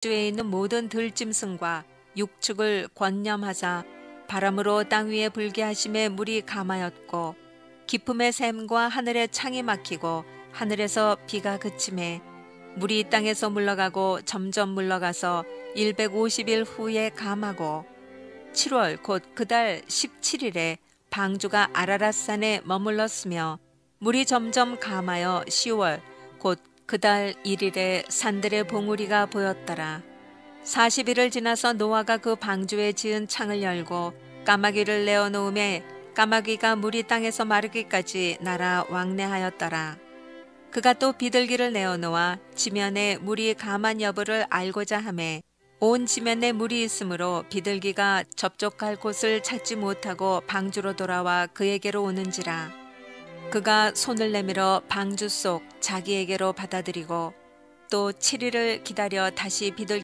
주에 있는 모든 들짐승과 육축을 권념하사 바람으로 땅 위에 불게 하심에 물이 감하였고 깊음의 샘과 하늘의 창이 막히고 하늘에서 비가 그침에 물이 땅에서 물러가고 점점 물러가서 150일 후에 감하고 7월 곧 그달 17일에 방주가 아라랏산에 머물렀으며 물이 점점 감하여 10월 곧 그달 1일에 산들의 봉우리가 보였더라. 40일을 지나서 노아가 그 방주에 지은 창을 열고 까마귀를 내어놓음에 까마귀가 물이 땅에서 마르기까지 날아 왕래하였더라. 그가 또 비둘기를 내어놓아 지면에 물이 감한 여부를 알고자 하매 온 지면에 물이 있으므로 비둘기가 접촉할 곳을 찾지 못하고 방주로 돌아와 그에게로 오는지라. 그가 손을 내밀어 방주 속 자기에게로 받아들이고 또 7일을 기다려 다시 비둘기를